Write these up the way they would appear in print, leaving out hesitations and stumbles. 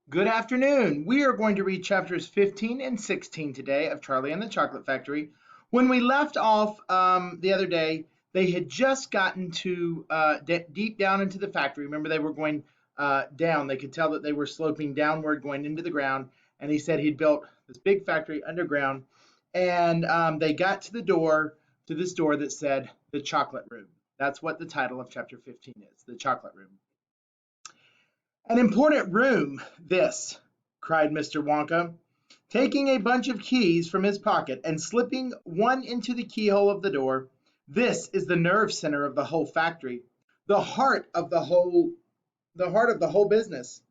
Good afternoon. We are going to read chapters 15 and 16 today of Charlie and the Chocolate Factory. When we left off the other day, they had just gotten to deep down into the factory. Remember, they were going down. They could tell that they were sloping downward, going into the ground. And he said he'd built this big factory underground. And they got to the door, to this door that said the chocolate room. That's what the title of chapter 15 is, the chocolate room. An important room, this, cried Mr. Wonka, taking a bunch of keys from his pocket and slipping one into the keyhole of the door. This is the nerve center of the whole factory, the heart of the whole business.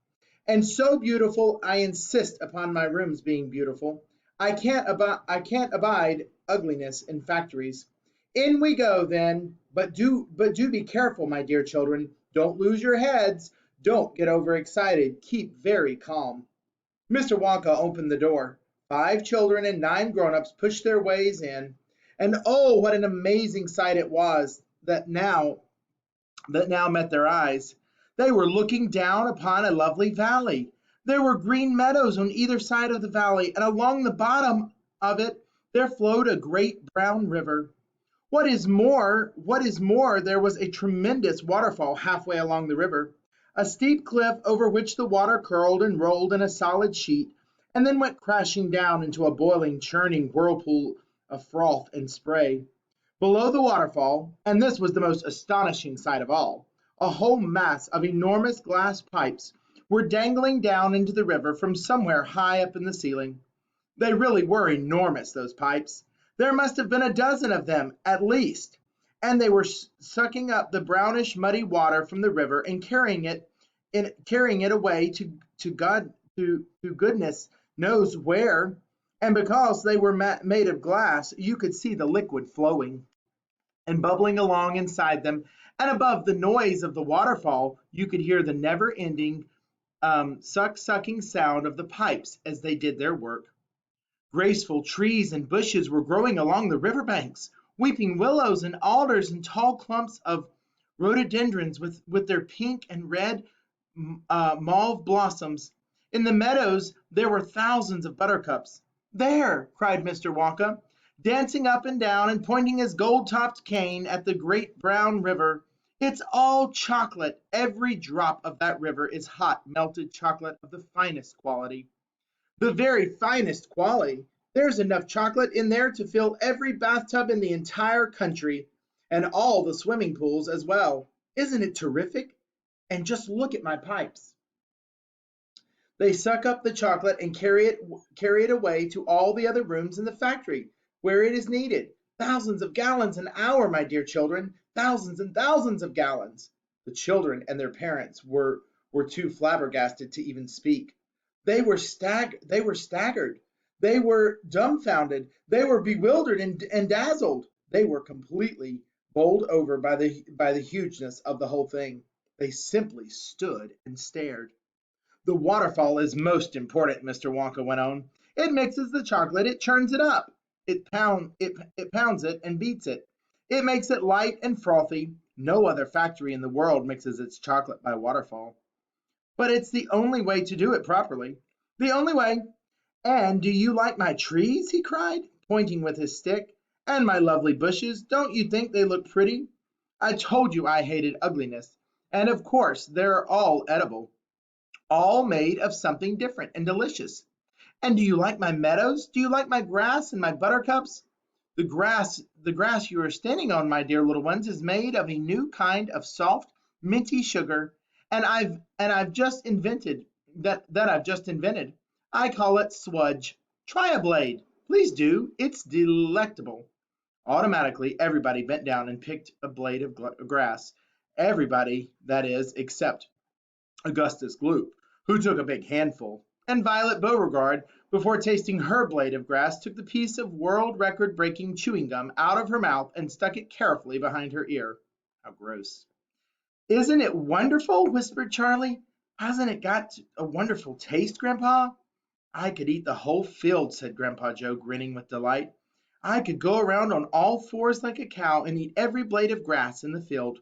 And so beautiful, I insist upon my rooms being beautiful. I can't abide ugliness in factories. In we go then, but do be careful, my dear children. Don't lose your heads. Don't get overexcited. Keep very calm. Mr. Wonka opened the door. 5 children and 9 grown-ups pushed their ways in. And oh, what an amazing sight it was that now met their eyes. They were looking down upon a lovely valley. There were green meadows on either side of the valley, and along the bottom of it there flowed a great brown river. What is more, there was a tremendous waterfall halfway along the river, a steep cliff over which the water curled and rolled in a solid sheet, and then went crashing down into a boiling, churning whirlpool of froth and spray. Below the waterfall, and this was the most astonishing sight of all, a whole mass of enormous glass pipes were dangling down into the river from somewhere high up in the ceiling. They really were enormous, those pipes. There must have been a dozen of them, at least, and they were sucking up the brownish, muddy water from the river and carrying it away to goodness knows where. And because they were made of glass, you could see the liquid flowing and bubbling along inside them, and above the noise of the waterfall, you could hear the never-ending sucking sound of the pipes as they did their work. Graceful trees and bushes were growing along the river banks, weeping willows and alders and tall clumps of rhododendrons with their pink and red mauve blossoms. In the meadows there were thousands of buttercups. There, cried Mr. Wonka, dancing up and down and pointing his gold-topped cane at the great brown river. It's all chocolate. Every drop of that river is hot, melted chocolate of the finest quality. The very finest quality. There's enough chocolate in there to fill every bathtub in the entire country, and all the swimming pools as well. Isn't it terrific? And just look at my pipes. They suck up the chocolate and carry it away to all the other rooms in the factory where it is needed. Thousands of gallons an hour, my dear children, thousands and thousands of gallons. The children and their parents were too flabbergasted to even speak. They were staggered. They were dumbfounded. They were bewildered and dazzled. They were completely bowled over by the hugeness of the whole thing. They simply stood and stared. The waterfall is most important, Mr. Wonka went on. It mixes the chocolate, it churns it up, it pounds it and beats it. It makes it light and frothy. No other factory in the world mixes its chocolate by waterfall. But it's the only way to do it properly. The only way. And do you like my trees? He cried, pointing with his stick. And my lovely bushes. Don't you think they look pretty? I told you I hated ugliness. And of course, they're all edible, all made of something different and delicious. And do you like my meadows? Do you like my grass and my buttercups? The grass you are standing on, my dear little ones, is made of a new kind of soft, minty sugar, and I've just invented that I've just invented. I call it Swudge. Try a blade. Please do. It's delectable. Automatically, everybody bent down and picked a blade of grass. Everybody, that is, except Augustus Gloop, who took a big handful, and Violet Beauregard, before tasting her blade of grass, took the piece of world record breaking chewing gum out of her mouth and stuck it carefully behind her ear. How gross. Isn't it wonderful? Whispered Charlie. Hasn't it got a wonderful taste, Grandpa? I could eat the whole field, said Grandpa Joe, grinning with delight. I could go around on all fours like a cow and eat every blade of grass in the field.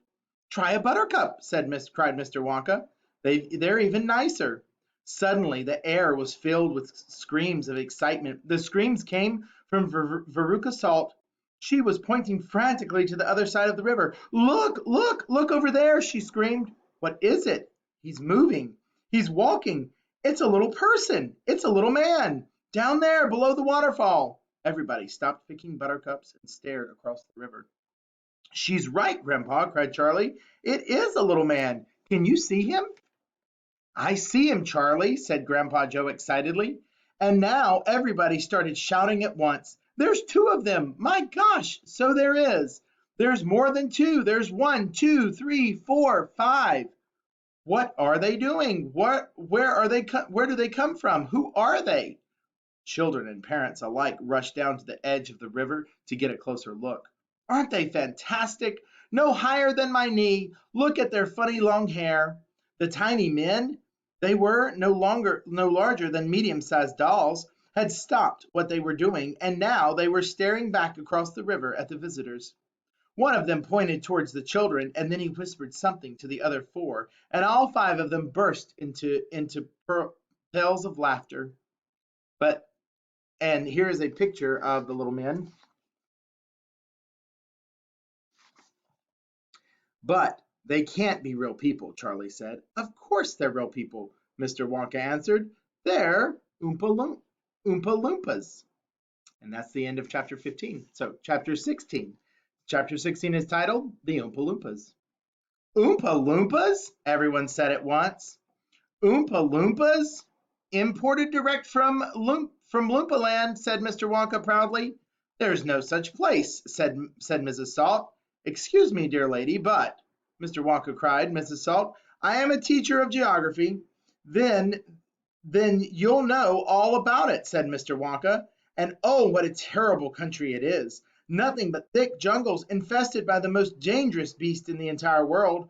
Try a buttercup, cried Mr. Wonka. They're even nicer. Suddenly, the air was filled with screams of excitement. The screams came from Veruca Salt. She was pointing frantically to the other side of the river. Look, look, look over there, she screamed. What is it? He's moving. He's walking. It's a little person. It's a little man. Down there, below the waterfall. Everybody stopped picking buttercups and stared across the river. She's right, Grandpa, cried Charlie. It is a little man. Can you see him? I see him, Charlie, said Grandpa Joe excitedly. And now everybody started shouting at once. There's two of them. My gosh, so there is. There's more than two. There's one, two, three, four, five. What are they doing? Where do they come from? Who are they? Children and parents alike rushed down to the edge of the river to get a closer look. Aren't they fantastic? No higher than my knee. Look at their funny long hair. The tiny men, they were no larger than medium-sized dolls, had stopped what they were doing, and now they were staring back across the river at the visitors. One of them pointed towards the children, and then he whispered something to the other four, and all five of them burst into peals of laughter. And here is a picture of the little men. But they can't be real people, Charlie said. Of course they're real people, Mr. Wonka answered. They're Oompa Loompas. And that's the end of chapter 15. So chapter 16. Chapter 16 is titled The Oompa Loompas. Oompa Loompas? Everyone said at once. Oompa Loompas? Imported direct from Loompa Land, said Mr. Wonka proudly. There's no such place, said Mrs. Salt. Excuse me, dear lady, but, Mr. Wonka cried, Mrs. Salt, I am a teacher of geography. Then you'll know all about it, said Mr. Wonka. And oh, what a terrible country it is. Nothing but thick jungles infested by the most dangerous beast in the entire world.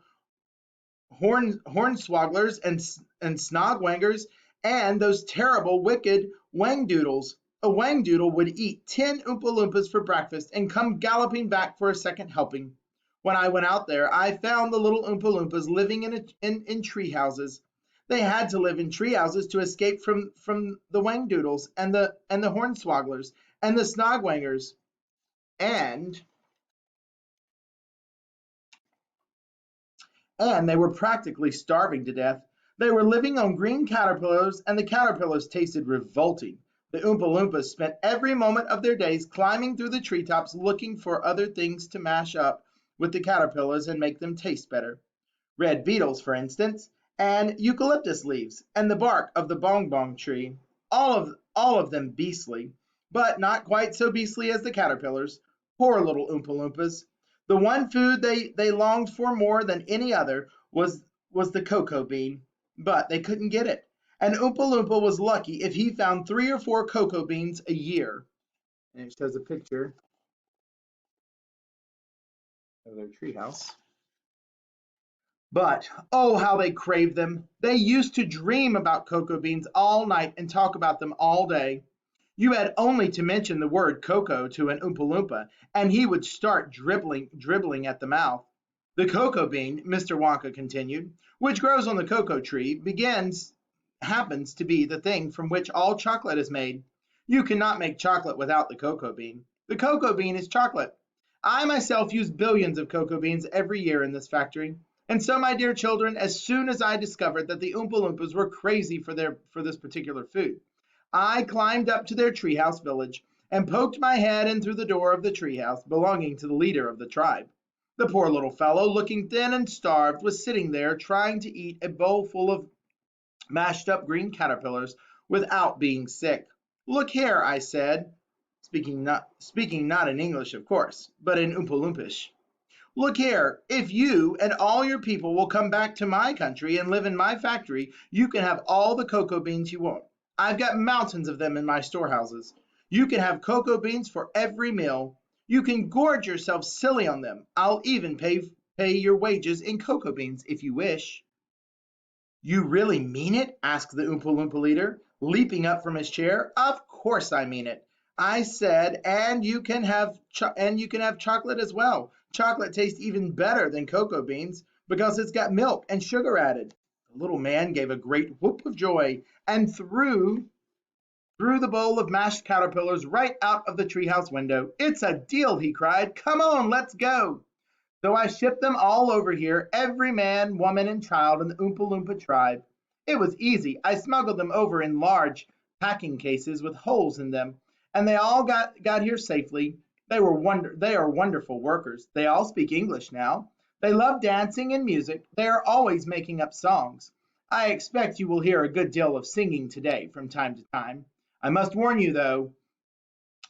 Hornswogglers and snogwangers, and those terrible, wicked wangdoodles. A wangdoodle would eat 10 Oompa Loompas for breakfast and come galloping back for a second helping. When I went out there, I found the little Oompa Loompas living in tree houses. They had to live in tree houses to escape from the wangdoodles and the hornswogglers and the snogwangers. And they were practically starving to death. They were living on green caterpillars, and the caterpillars tasted revolting. The Oompa Loompas spent every moment of their days climbing through the treetops looking for other things to mash up with the caterpillars and make them taste better. Red beetles, for instance, and eucalyptus leaves, and the bark of the bong bong tree. All of them beastly, but not quite so beastly as the caterpillars. Poor little Oompa Loompas. The one food they longed for more than any other was the cocoa bean, but they couldn't get it. And Oompa Loompa was lucky if he found 3 or 4 cocoa beans a year. And it shows a picture of their treehouse. But, oh, how they craved them. They used to dream about cocoa beans all night and talk about them all day. You had only to mention the word cocoa to an Oompa Loompa, and he would start dribbling at the mouth. The cocoa bean, Mr. Wonka continued, which grows on the cocoa tree, happens to be the thing from which all chocolate is made. You cannot make chocolate without the cocoa bean. The cocoa bean is chocolate. I myself use billions of cocoa beans every year in this factory. And so, my dear children, as soon as I discovered that the Oompa Loompas were crazy for this particular food, I climbed up to their treehouse village and poked my head in through the door of the treehouse belonging to the leader of the tribe. The poor little fellow, looking thin and starved, was sitting there trying to eat a bowl full of mashed up green caterpillars without being sick. Look here, I said, speaking not in English, of course, but in Oompa Loompish. Look here, if you and all your people will come back to my country and live in my factory, you can have all the cocoa beans you want. I've got mountains of them in my storehouses. You can have cocoa beans for every meal. You can gorge yourself silly on them. I'll even pay your wages in cocoa beans if you wish. You really mean it? Asked the Oompa Loompa leader, leaping up from his chair. Of course I mean it. I said, and you can have chocolate as well. Chocolate tastes even better than cocoa beans because it's got milk and sugar added. The little man gave a great whoop of joy and threw the bowl of mashed caterpillars right out of the treehouse window. "It's a deal," he cried. "Come on, let's go." So I shipped them all over here, every man, woman, and child in the Oompa Loompa tribe. It was easy. I smuggled them over in large packing cases with holes in them, and they all got here safely. They are wonderful workers. They all speak English now. They love dancing and music. They are always making up songs. I expect you will hear a good deal of singing today from time to time. I must warn you, though,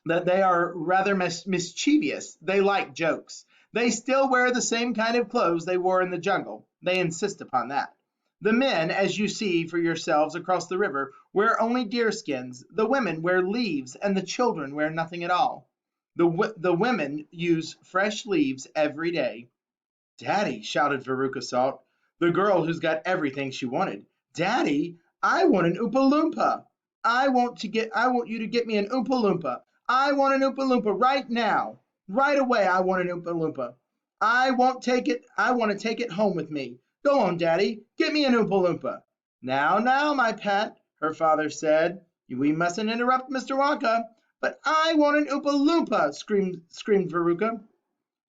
that they are rather mischievous. They like jokes. They still wear the same kind of clothes they wore in the jungle. They insist upon that. The men, as you see for yourselves across the river, wear only deer skins. The women wear leaves, and the children wear nothing at all. The women use fresh leaves every day. "Daddy," shouted Veruca Salt, the girl who's got everything she wanted. "Daddy, I want an Oompa Loompa. I want you to get me an Oompa Loompa. I want an Oompa Loompa right now. Right away I want an Oompa Loompa. I want to take it home with me. Go on, Daddy, get me an Oompa Loompa." "Now, now, my pet," her father said. "We mustn't interrupt Mr. Wonka." "But I want an Oompa Loompa," screamed Veruca.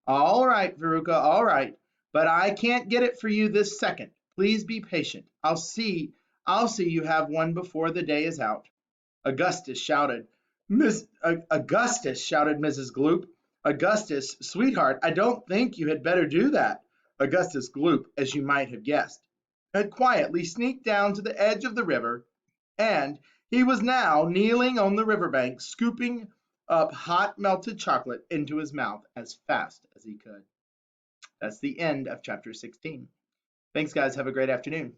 "All right, Veruca, all right. But I can't get it for you this second. Please be patient. I'll see you have one before the day is out." Augustus shouted. Augustus," shouted Mrs. Gloop. "Augustus, sweetheart, I don't think you had better do that." Augustus Gloop, as you might have guessed, had quietly sneaked down to the edge of the river, and he was now kneeling on the riverbank, scooping up hot melted chocolate into his mouth as fast as he could. That's the end of chapter 16. Thanks, guys. Have a great afternoon.